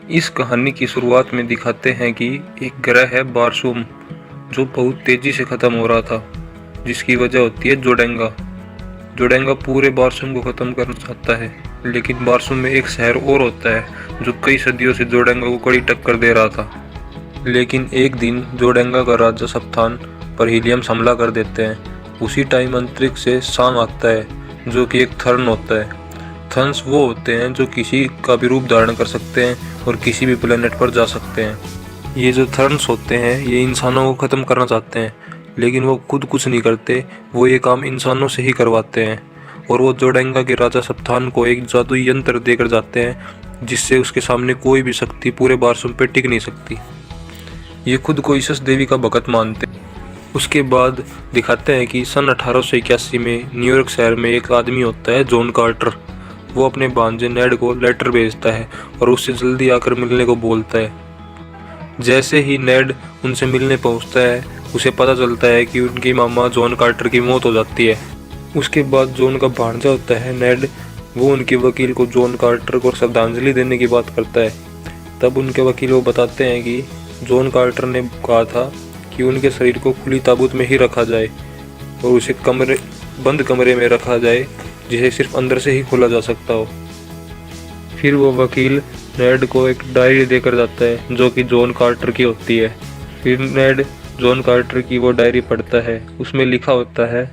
इस कहानी की शुरुआत में दिखाते हैं कि एक ग्रह है बारसूम, जो बहुत तेजी से खत्म हो रहा था, जिसकी वजह होती है जोडेंगा। जोडेंगा पूरे बारसूम को खत्म करना चाहता है, लेकिन बारसूम में एक शहर और होता है जो कई सदियों से जोडेंगा को कड़ी टक्कर दे रहा था। लेकिन एक दिन जोडेंगा का राजा सप्तान पर हीलियम्स हमला कर देते हैं। उसी टाइम अंतरिक्ष से सांग आता है, जो कि एक थर्न होता है। थर्न्स वो होते हैं जो किसी का भी रूप धारण कर सकते हैं और किसी भी प्लेनेट पर जा सकते हैं। ये जो थर्न्स होते हैं ये इंसानों को ख़त्म करना चाहते हैं, लेकिन वो खुद कुछ नहीं करते, वो ये काम इंसानों से ही करवाते हैं। और वो जोडेंगा के राजा सप्तान को एक जादुई यंत्र देकर जाते हैं, जिससे उसके सामने कोई भी शक्ति पूरे बारसूम पे टिक नहीं सकती। ये खुद को ईसस देवी का भगत मानते हैं। उसके बाद दिखाते हैं कि सन 1881 में न्यूयॉर्क शहर में एक आदमी होता है, जॉन कार्टर। वो अपने भांजे नेड को लेटर भेजता है और उससे जल्दी आकर मिलने को बोलता है। जैसे ही नेड उनसे मिलने पहुंचता है, उसे पता चलता है कि उनकी मामा जॉन कार्टर की मौत हो जाती है। उसके बाद जॉन का भांजा होता है नेड, वो उनके वकील को जॉन कार्टर को श्रद्धांजलि देने की बात करता है। तब उनके वकील वो बताते हैं कि जॉन कार्टर ने कहा था कि उनके शरीर को खुली ताबूत में ही रखा जाए और उसे बंद कमरे में रखा जाए, जिसे सिर्फ अंदर से ही खोला जा सकता हो। फिर वो वकील नेड को एक डायरी देकर जाता है, जो कि जॉन कार्टर की होती है। फिर नेड जॉन कार्टर की वो डायरी पढ़ता है। उसमें लिखा होता है,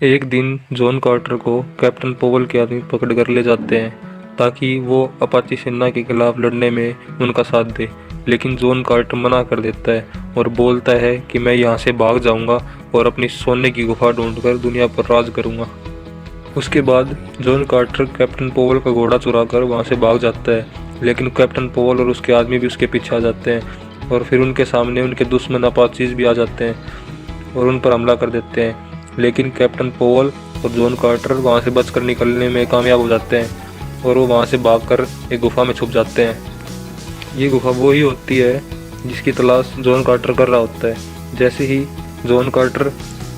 एक दिन जॉन कार्टर को कैप्टन पोवल के आदमी पकड़ कर ले जाते हैं ताकि वो अपाची सेना के खिलाफ लड़ने में उनका साथ दे। लेकिन जॉन कार्टर मना कर देता है और बोलता है कि मैं यहाँ से भाग जाऊँगा और अपनी सोने की गुफा ढूंढकर दुनिया पर राज करूँगा। उसके बाद जॉन कार्टर कैप्टन पोवल का घोड़ा चुराकर वहाँ से भाग जाता है, लेकिन कैप्टन पोवल और उसके आदमी भी उसके पीछे आ जाते हैं और फिर उनके सामने उनके दुश्मन अपाचीज भी आ जाते हैं और उन पर हमला कर देते हैं। लेकिन कैप्टन पोवल और जॉन कार्टर वहाँ से बचकर निकलने में कामयाब हो जाते हैं और वो वहाँ से भागकर एक गुफा में छुप जाते हैं। ये गुफा वो ही होती है जिसकी तलाश जॉन कार्टर कर रहा होता है। जैसे ही जॉन कार्टर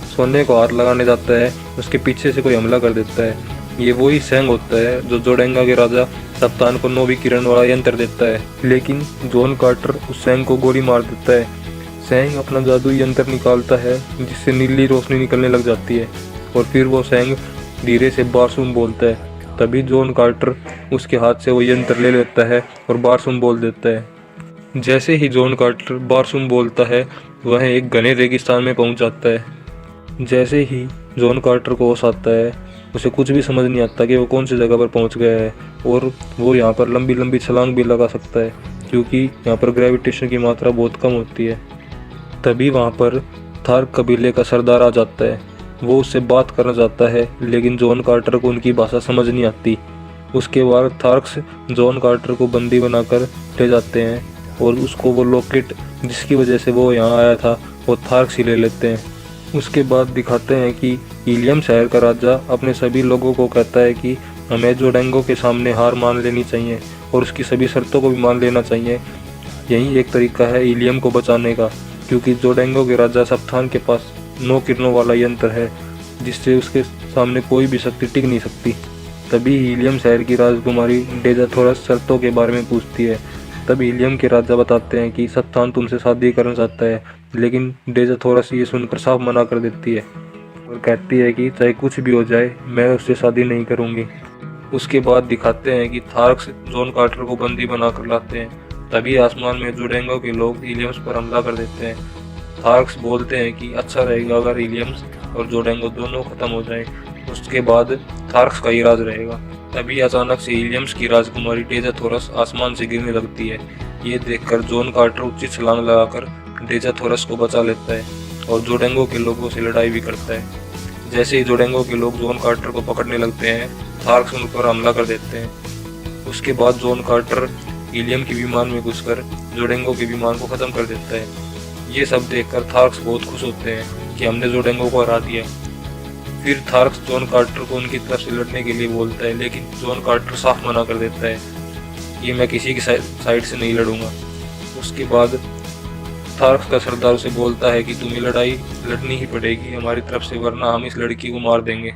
सोने को हाथ लगाने जाता है, उसके पीछे से कोई हमला कर देता है। ये वही सैंग होता है जो जोडेंगा के राजा सप्तान को नौवीं किरण वाला यंत्र देता है, लेकिन जॉन कार्टर उस सैंग को गोली मार देता है। सैंग अपना जादुई यंत्र निकालता है, जिससे नीली रोशनी निकलने लग जाती है और फिर वो सैंग धीरे से बारसूम बोलता है। तभी जॉन कार्टर उसके हाथ से वो यंत्र ले लेता है और बारसूम बोल देता है। जैसे ही जॉन कार्टर बारसूम बोलता है, वह एक घने रेगिस्तान में पहुंच जाता है। जैसे ही जॉन कार्टर को होश आता है, उसे कुछ भी समझ नहीं आता कि वो कौन सी जगह पर पहुंच गया है और वो यहाँ पर लंबी लंबी छलांग भी लगा सकता है, क्योंकि यहाँ पर ग्रेविटेशन की मात्रा बहुत कम होती है। तभी वहाँ पर थार्क कबीले का सरदार आ जाता है। वो उससे बात करना चाहता है, लेकिन जॉन कार्टर को उनकी भाषा समझ नहीं आती। उसके बाद थार्क्स जॉन कार्टर को बंदी बनाकर ले जाते हैं और उसको वो लॉकेट जिसकी वजह से वो यहाँ आया था वो थार्क्स ही ले लेते हैं। उसके बाद दिखाते हैं कि हीलियम शहर का राजा अपने सभी लोगों को कहता है कि हमें जोडेंगो के सामने हार मान लेनी चाहिए और उसकी सभी शर्तों को भी मान लेना चाहिए। यही एक तरीका है हीलियम को बचाने का, क्योंकि जोडेंगो के राजा सप्तान के पास 9 किरणों वाला यंत्र है, जिससे उसके सामने कोई भी शक्ति टिक नहीं सकती। तभी हीलियम शहर की राजकुमारी डेजाथोरस शर्तों के बारे में पूछती है। तब हीलियम के राजा बताते हैं कि सप्तान तुमसे शादी करना चाहता है, लेकिन डेजाथोरस ये सुनकर साफ मना कर देती है और कहती है कि चाहे कुछ भी हो जाए, मैं उससे शादी नहीं करूँगी। उसके बाद दिखाते हैं कि थार्क्स जॉन कार्टर को बंदी बनाकर लाते हैं। तभी आसमान में जोडेंगो के लोग हीलियम्स पर हमला कर देते हैं। थार्क्स बोलते हैं कि अच्छा रहेगा अगर हीलियम्स और जोडेंगो दोनों खत्म हो जाए, उसके बाद थार्क्स का ही राज रहेगा। तभी अचानक से हीलियम्स की राजकुमारी डेजाथोरस आसमान से गिरने लगती है। ये देखकर जॉन कार्टर ऊंची छलांग लगाकर डेजाथोरस को बचा लेता है और जोडेंगो के लोगों से लड़ाई भी करता है। जैसे ही जोडेंगो के लोग जॉन कार्टर को पकड़ने लगते हैं, थार्क्स उन पर हमला कर देते हैं। उसके बाद जॉन कार्टर हीलियम के विमान में घुसकर जोडेंगो के विमान को खत्म कर देता है। ये सब देखकर थार्क्स बहुत खुश होते हैं कि हमने जोडेंगो को हरा दिया। फिर थार्क्स जॉन कार्टर को उनकी तरफ से लड़ने के लिए बोलता है, लेकिन जॉन कार्टर साफ मना कर देता है कि मैं किसी की साइड से नहीं लड़ूंगा। उसके बाद थार्क्स का सरदार उसे बोलता है कि तुम्हें लड़ाई लड़नी ही पड़ेगी हमारी तरफ से, वरना हम इस लड़की को मार देंगे।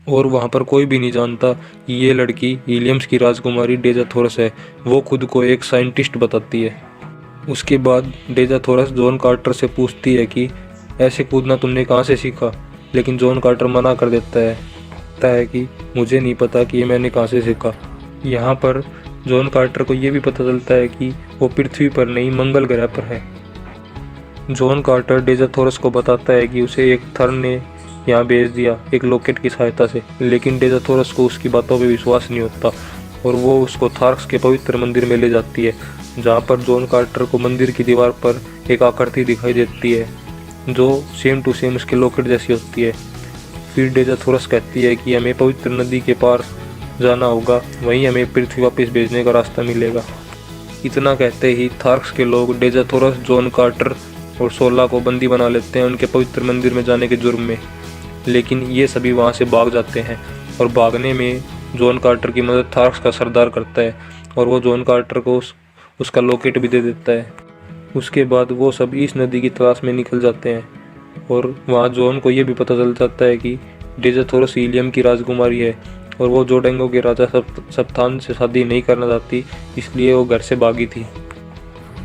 और वहाँ पर कोई भी नहीं जानता कि ये लड़की विलियम्स की राजकुमारी डेजा थोरस है। वो खुद को एक साइंटिस्ट बताती है। उसके बाद डेजा थोरस जॉन कार्टर से पूछती है कि ऐसे कूदना तुमने कहाँ से सीखा, लेकिन जॉन कार्टर मना कर देता है। कहता है कि मुझे नहीं पता कि ये मैंने कहाँ से सीखा। यहाँ पर जॉन कार्टर को ये भी पता चलता है कि वो पृथ्वी पर नहीं मंगल ग्रह पर है। जॉन कार्टर डेजा थोरस को बताता है कि उसे एक थर्न ने यहाँ भेज दिया एक लॉकेट की सहायता से, लेकिन डेजा थोरस को उसकी बातों पे विश्वास नहीं होता और वो उसको थार्क्स के पवित्र मंदिर में ले जाती है, जहाँ पर जॉन कार्टर को मंदिर की दीवार पर एक आकृति दिखाई देती है जो सेम टू सेम उसके लॉकेट जैसी होती है। फिर डेजा थोरस कहती है कि हमें पवित्र नदी के पार जाना होगा, वहीं हमें पृथ्वी वापस भेजने का रास्ता मिलेगा। इतना कहते ही थार्क्स के लोग डेजा थोरस, जॉन कार्टर और 16 को बंदी बना लेते हैं उनके पवित्र मंदिर में जाने के जुर्म में। लेकिन ये सभी वहाँ से भाग जाते हैं और भागने में जॉन कार्टर की मदद थार्क्स का सरदार करता है और वो जॉन कार्टर को उसका लॉकेट भी दे देता है। उसके बाद वो सब इस नदी की तलाश में निकल जाते हैं और वहाँ जॉन को ये भी पता चल जाता है कि डेजा थोरस हीलियम की राजकुमारी है और वो जोडेंगो के राजा सप्तान से शादी नहीं करना चाहती, इसलिए वो घर से भागी थी।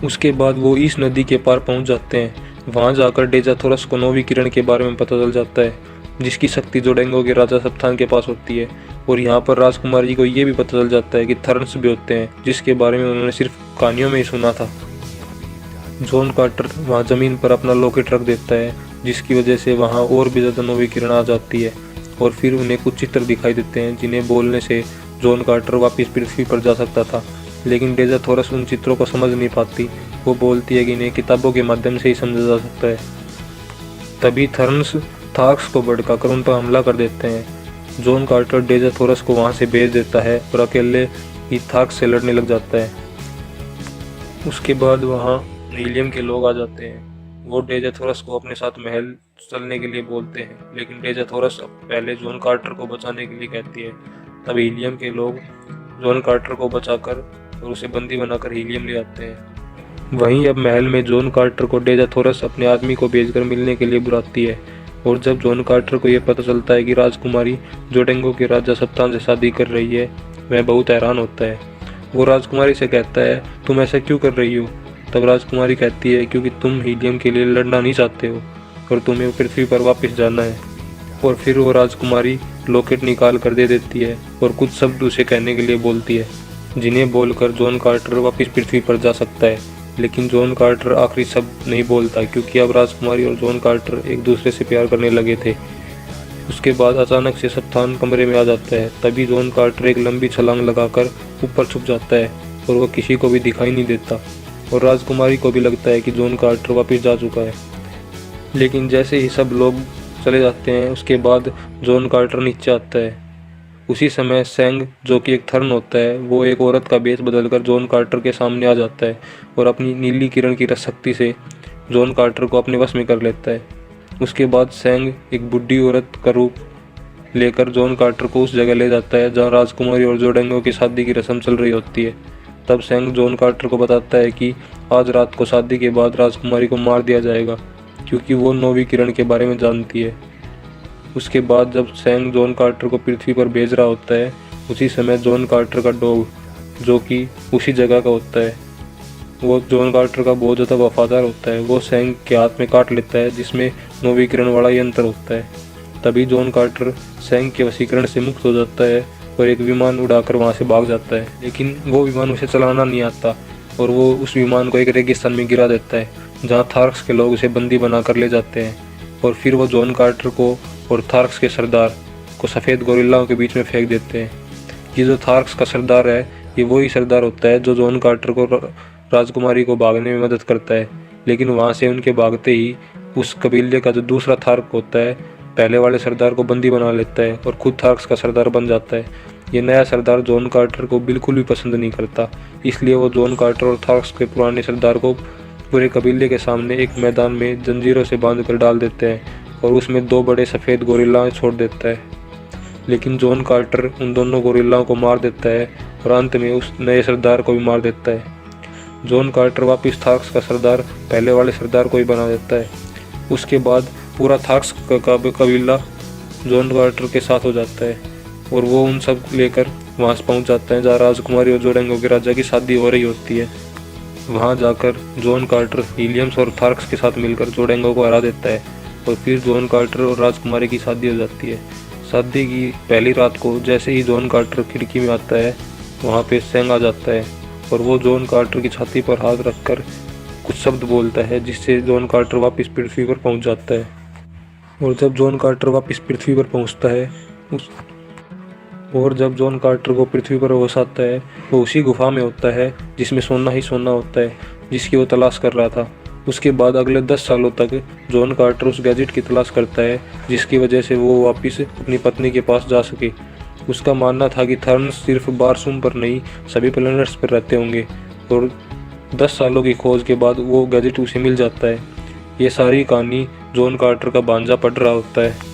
उसके बाद वो इस नदी के पार पहुंच जाते हैं। वहां जाकर डेजा थोरस को नौवीं किरण के बारे में पता चल जाता है, जिसकी शक्ति जोडेंगो के राजा सप्तान के पास होती है। और यहाँ पर राजकुमारी को ये भी पता चल जाता है कि थर्न्स भी होते हैं, जिसके बारे में उन्होंने सिर्फ कहानियों में ही सुना था। जॉन कार्टर वहाँ ज़मीन पर अपना लॉकेट रख देता है, जिसकी वजह से वहाँ और भी ज़्यादा नौवीं किरण आ जाती है और फिर उन्हें कुछ चित्र दिखाई देते हैं जिन्हें बोलने से जॉन कार्टर वापस पृथ्वी पर जा सकता था। लेकिन डेजा थोरस उन चित्रों को समझ नहीं पाती। वो बोलती है कि इन्हें किताबों के माध्यम से ही समझा जा सकता है। तभी थर्न्स थार्क्स को भड़काकर उन पर हमला कर देते हैं। जॉन कार्टर डेजा थोरस को वहाँ से भेज देता है और अकेले ही थार्क्स से लड़ने लग जाता है। उसके बाद वहाँ विलियम के लोग आ जाते हैं। वो डेजा थोरस को अपने साथ महल चलने के लिए बोलते हैं, लेकिन डेजा थोरस पहले जॉन कार्टर को बचाने के लिए कहती है। तब विलियम के लोग जॉन कार्टर को बचाकर और उसे बंदी बनाकर विलियम ले आते हैं। वहीं अब महल में जॉन कार्टर को डेजा थोरस अपने आदमी को भेजकर मिलने के लिए बुलाती है और जब जॉन कार्टर को यह पता चलता है कि राजकुमारी जोडेंगो के राजा सप्तान से शादी कर रही है, वह बहुत हैरान होता है। वो राजकुमारी से कहता है, तुम ऐसा क्यों कर रही हो? तब राजकुमारी कहती है, क्योंकि तुम हीलियम के लिए लड़ना नहीं चाहते हो और तुम्हें पृथ्वी पर वापस जाना है। और फिर वो राजकुमारी लॉकेट निकाल कर दे देती है और कुछ शब्द उसे कहने के लिए बोलती है, जिन्हें बोलकर जॉन कार्टर वापस पृथ्वी पर जा सकता है। लेकिन जॉन कार्टर आखिरी शब्द नहीं बोलता, क्योंकि अब राजकुमारी और जॉन कार्टर एक दूसरे से प्यार करने लगे थे। उसके बाद अचानक से सप्तान कमरे में आ जाता है। तभी जॉन कार्टर एक लंबी छलांग लगाकर ऊपर छुप जाता है और वह किसी को भी दिखाई नहीं देता और राजकुमारी को भी लगता है कि जॉन कार्टर वापस जा चुका है। लेकिन जैसे ही सब लोग चले जाते हैं, उसके बाद जॉन कार्टर नीचे आता है। उसी समय सेंग, जो कि एक थर्न होता है, वो एक औरत का भेष बदलकर जॉन कार्टर के सामने आ जाता है और अपनी नीली किरण की शक्ति से जॉन कार्टर को अपने वश में कर लेता है। उसके बाद सेंग एक बुढ़ी औरत का रूप लेकर जॉन कार्टर को उस जगह ले जाता है जहाँ राजकुमारी और जोडेंगो की शादी की रस्म चल रही होती है। तब सेंग जॉन कार्टर को बताता है कि आज रात को शादी के बाद राजकुमारी को मार दिया जाएगा, क्योंकि वो नौवीं किरण के बारे में जानती है। उसके बाद जब सेंग जॉन कार्टर को पृथ्वी पर भेज रहा होता है, उसी समय जॉन कार्टर का डॉग, जो कि उसी जगह का होता है, वो जॉन कार्टर का बहुत ज़्यादा वफादार होता है। वो सेंग के हाथ में काट लेता है, जिसमें नौवीं किरण वाला यंत्र होता है। तभी जॉन कार्टर सेंग के वशीकरण से मुक्त हो जाता है और एक विमान उड़ाकर वहाँ से भाग जाता है। लेकिन वो विमान उसे चलाना नहीं आता और वो उस विमान को एक रेगिस्तान में गिरा देता है, जहाँ थार्क्स के लोग उसे बंदी बनाकर ले जाते हैं। और फिर वो जॉन कार्टर को और थार्क्स के सरदार को सफ़ेद गोरिल्लाओं के बीच में फेंक देते हैं। ये जो थार्क्स का सरदार है, ये वही सरदार होता है जो जॉन कार्टर को राजकुमारी को भागने में मदद करता है। लेकिन वहाँ से उनके भागते ही उस कबीले का जो दूसरा थार्क होता है, पहले वाले सरदार को बंदी बना लेता है और खुद थार्क्स का सरदार बन जाता है। ये नया सरदार जॉन कार्टर को बिल्कुल भी पसंद नहीं करता, इसलिए वो जॉन कार्टर और थार्क्स के पुराने सरदार को पूरे कबीले के सामने एक मैदान में जंजीरों से बांध कर डाल देते हैं और उसमें 2 बड़े सफ़ेद गोरिल्ला छोड़ देता है। लेकिन जॉन कार्टर उन दोनों गोरिल्लाओं को मार देता है और अंत में उस नए सरदार को भी मार देता है। जॉन कार्टर वापस थार्क्स का सरदार पहले वाले सरदार को ही बना देता है। उसके बाद पूरा थार्क्स का कबीला जॉन कार्टर के साथ हो जाता है और वो उन सब लेकर वहाँ से पहुँच जाता है जहाँ राजकुमारी और जोडेंगो के राजा की शादी हो रही होती है। वहाँ जाकर जॉन कार्टर विलियम्स और थार्क्स के साथ मिलकर जोडेंगो को हरा देता है और फिर जॉन कार्टर और राजकुमारी की शादी हो जाती है। शादी की पहली रात को जैसे ही जॉन कार्टर खिड़की में आता है वहाँ पे सेंग आ जाता है और वो जॉन कार्टर की छाती पर हाथ रखकर कुछ शब्द बोलता है जिससे जॉन कार्टर वापस पृथ्वी पर पहुँच जाता है। और जब जॉन कार्टर वापस पृथ्वी पर पहुँचता है जब जॉन कार्टर को पृथ्वी पर होश आता है वो उसी गुफा में होता है जिसमें सोना ही सोना होता है जिसकी वो तलाश कर रहा था। उसके बाद अगले 10 सालों तक जॉन कार्टर उस गैजेट की तलाश करता है जिसकी वजह से वो वापस अपनी पत्नी के पास जा सके। उसका मानना था कि थर्न्स सिर्फ बारसूम पर नहीं सभी प्लैनेट्स पर रहते होंगे और 10 सालों की खोज के बाद वो गैजेट उसे मिल जाता है। ये सारी कहानी जॉन कार्टर का भांजा पढ़ रहा होता है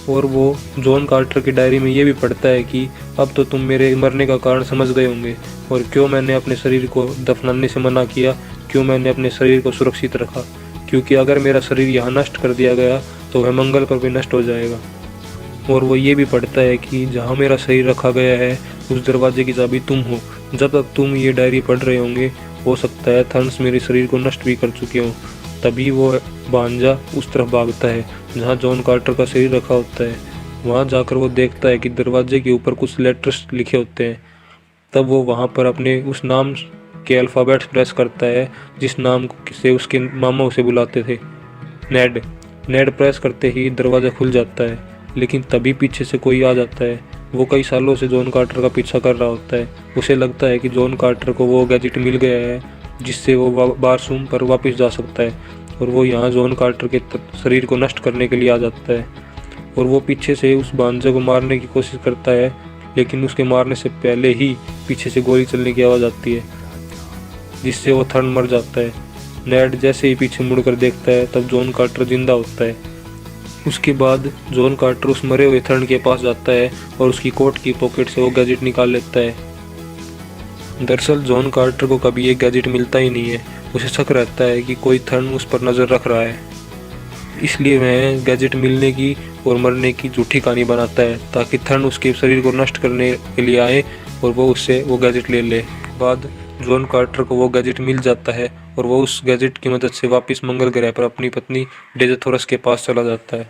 और वो जॉन कार्टर की डायरी में ये भी पढ़ता है कि अब तो तुम मेरे मरने का कारण समझ गए होंगे और क्यों मैंने अपने शरीर को दफनाने से मना किया, क्यों मैंने अपने शरीर को सुरक्षित रखा, क्योंकि अगर मेरा शरीर यहाँ नष्ट कर दिया गया तो वह मंगल पर भी नष्ट हो जाएगा। और वो ये भी पढ़ता है कि जहाँ मेरा शरीर रखा गया है उस दरवाजे की चाबी तुम हो। जब तक तुम ये डायरी पढ़ रहे होंगे हो सकता है थर्न्स मेरे शरीर को नष्ट भी कर चुके हों। तभी वो भांजा उस तरफ भागता है जहाँ जॉन कार्टर का शरीर रखा होता है। वहाँ जाकर वो देखता है कि दरवाजे के ऊपर कुछ लेटर्स लिखे होते हैं। तब वो वहाँ पर अपने उस नाम के अल्फ़ाबेट्स प्रेस करता है जिस नाम से उसके मामा उसे बुलाते थे, नेड। नेड प्रेस करते ही दरवाज़ा खुल जाता है लेकिन तभी पीछे से कोई आ जाता है। वो कई सालों से जॉन कार्टर का पीछा कर रहा होता है। उसे लगता है कि जॉन कार्टर को वो गैजेट मिल गया है जिससे वो बारसूम पर वापस जा सकता है और वो यहाँ जॉन कार्टर के शरीर को नष्ट करने के लिए आ जाता है और वो पीछे से उस भांजे को मारने की कोशिश करता है लेकिन उसके मारने से पहले ही पीछे से गोली चलने की आवाज़ आती है जिससे वो थर्न मर जाता है। नेड जैसे ही पीछे मुड़कर देखता है तब जॉन कार्टर जिंदा होता है। उसके बाद जॉन कार्टर उस मरे हुए थर्न के पास जाता है और उसकी कोट की पॉकेट से वो गैजेट निकाल लेता है। दरअसल जॉन कार्टर को कभी ये गैजेट मिलता ही नहीं है। उसे शक रहता है कि कोई थर्न उस पर नज़र रख रहा है, इसलिए वह गैजेट मिलने की और मरने की झूठी कहानी बनाता है ताकि थर्न उसके शरीर को नष्ट करने के लिए आए और वो उससे वो गैजेट ले ले। बाद जॉन कार्टर को वो गैजेट मिल जाता है और वो उस गैजेट की मदद से वापस मंगल ग्रह पर अपनी पत्नी डेज़थोरस के पास चला जाता है।